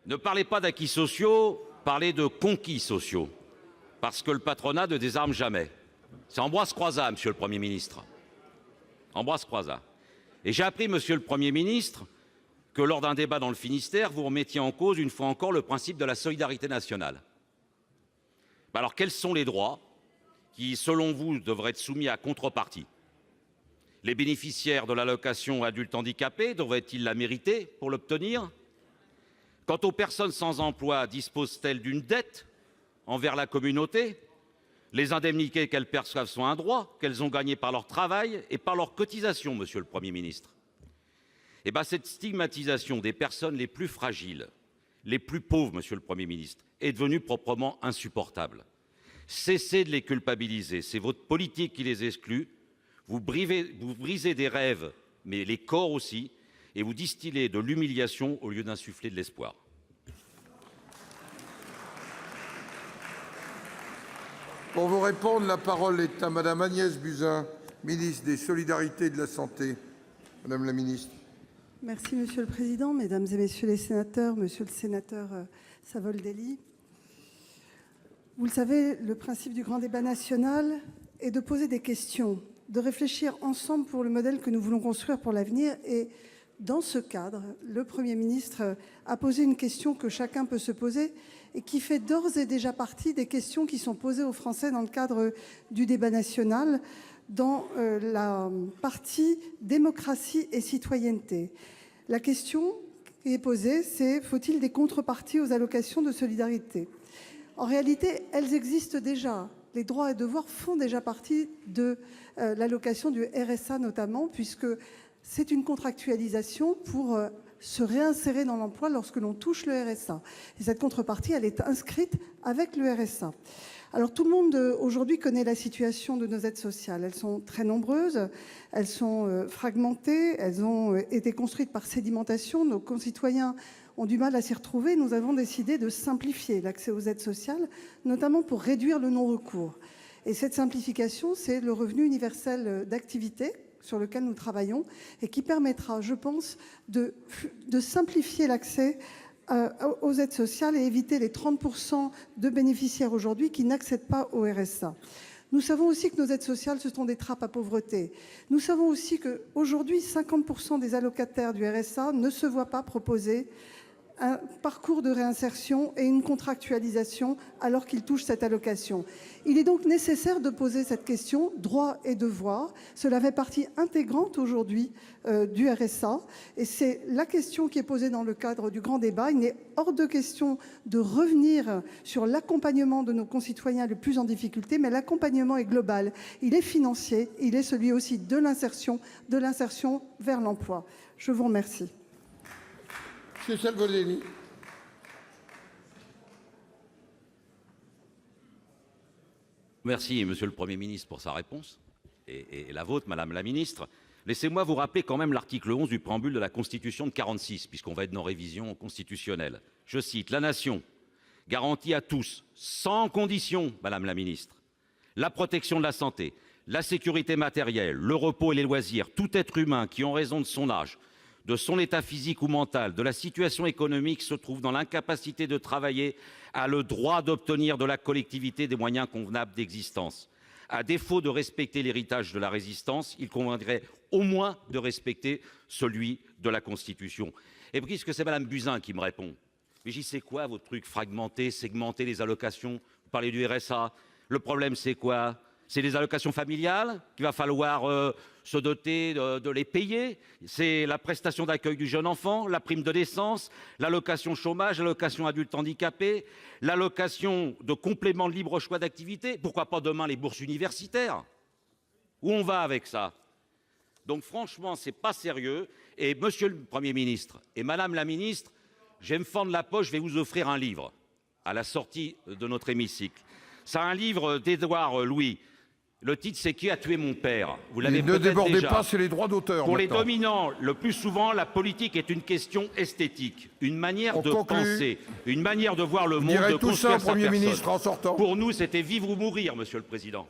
Ne parlez pas d'acquis sociaux, parlez de conquis sociaux. Parce que le patronat ne désarme jamais. C'est Ambroise Croizat, monsieur le Premier ministre. Ambroise Croizat. Et j'ai appris, monsieur le Premier ministre, que lors d'un débat dans le Finistère, vous remettiez en cause, une fois encore, le principe de la solidarité nationale. Alors, quels sont les droits qui, selon vous, devraient être soumis à contrepartie? Les bénéficiaires de l'allocation adulte handicapé devraient-ils la mériter pour l'obtenir? Quant aux personnes sans emploi, disposent-elles d'une dette envers la communauté? Les indemnités qu'elles perçoivent sont un droit qu'elles ont gagné par leur travail et par leurs cotisations, monsieur le Premier ministre. Eh bien, cette stigmatisation des personnes les plus fragiles, les plus pauvres, monsieur le Premier ministre, est devenue proprement insupportable. Cessez de les culpabiliser, c'est votre politique qui les exclut. Vous brisez des rêves, mais les corps aussi, et vous distillez de l'humiliation au lieu d'insuffler de l'espoir. Pour vous répondre, la parole est à Madame Agnès Buzyn, ministre des Solidarités et de la Santé. Madame la ministre. Merci Monsieur le Président, Mesdames et Messieurs les sénateurs, Monsieur le sénateur Savoldelli. Vous le savez, le principe du grand débat national est de poser des questions, de réfléchir ensemble pour le modèle que nous voulons construire pour l'avenir. Et dans ce cadre, le Premier ministre a posé une question que chacun peut se poser et qui fait d'ores et déjà partie des questions qui sont posées aux Français dans le cadre du débat national, dans la partie démocratie et citoyenneté. La question qui est posée, c'est faut-il des contreparties aux allocations de solidarité? En réalité, elles existent déjà. Les droits et devoirs font déjà partie de l'allocation du RSA notamment, puisque c'est une contractualisation pour se réinsérer dans l'emploi lorsque l'on touche le RSA. Et cette contrepartie, elle est inscrite avec le RSA. Alors tout le monde aujourd'hui connaît la situation de nos aides sociales. Elles sont très nombreuses, elles sont fragmentées, elles ont été construites par sédimentation. Nos concitoyens ont du mal à s'y retrouver. Nous avons décidé de simplifier l'accès aux aides sociales, notamment pour réduire le non-recours. Et cette simplification, c'est le revenu universel d'activité sur lequel nous travaillons et qui permettra, je pense, de simplifier l'accès aux aides sociales et éviter les 30% de bénéficiaires aujourd'hui qui n'accèdent pas au RSA. Nous savons aussi que nos aides sociales, ce sont des trappes à pauvreté. Nous savons aussi qu'aujourd'hui, 50% des allocataires du RSA ne se voient pas proposer un parcours de réinsertion et une contractualisation alors qu'ils touchent cette allocation. Il est donc nécessaire de poser cette question, droits et devoirs. Cela fait partie intégrante aujourd'hui du RSA et c'est la question qui est posée dans le cadre du grand débat. Il n'est hors de question de revenir sur l'accompagnement de nos concitoyens les plus en difficulté, mais l'accompagnement est global. Il est financier, il est celui aussi de l'insertion vers l'emploi. Je vous remercie. Monsieur Savoldelli. Merci, monsieur le Premier ministre, pour sa réponse, et la vôtre, madame la ministre. Laissez-moi vous rappeler quand même l'article 11 du préambule de la Constitution de 1946, puisqu'on va être dans révision constitutionnelle. Je cite, « La nation garantit à tous, sans condition, madame la ministre, la protection de la santé, la sécurité matérielle, le repos et les loisirs, tout être humain qui, en raison de son âge, de son état physique ou mental, de la situation économique, se trouve dans l'incapacité de travailler, a le droit d'obtenir de la collectivité des moyens convenables d'existence. À défaut de respecter l'héritage de la résistance, il conviendrait au moins de respecter celui de la Constitution. » Et puisque c'est Mme Buzyn qui me répond, mais j'y sais quoi, votre truc fragmenté, segmenter les allocations, vous parlez du RSA, le problème c'est quoi? C'est les allocations familiales qu'il va falloir se doter de les payer. C'est la prestation d'accueil du jeune enfant, la prime de naissance, l'allocation chômage, l'allocation adulte handicapé, l'allocation de complément de libre choix d'activité. Pourquoi pas demain les bourses universitaires? Où on va avec ça? Donc franchement, c'est pas sérieux. Et monsieur le Premier ministre et madame la ministre, je vais me fendre la poche, je vais vous offrir un livre à la sortie de notre hémicycle. C'est un livre d'Édouard Louis. Le titre, c'est « Qui a tué mon père ?» Vous l'avez peut-être déjà. Ne débordez pas, c'est les droits d'auteur. Pour les dominants, le plus souvent, la politique est une question esthétique, une manière de penser, une manière de voir le monde, de construire sa personne. Premier ministre en sortant. Pour nous, c'était vivre ou mourir, Monsieur le Président.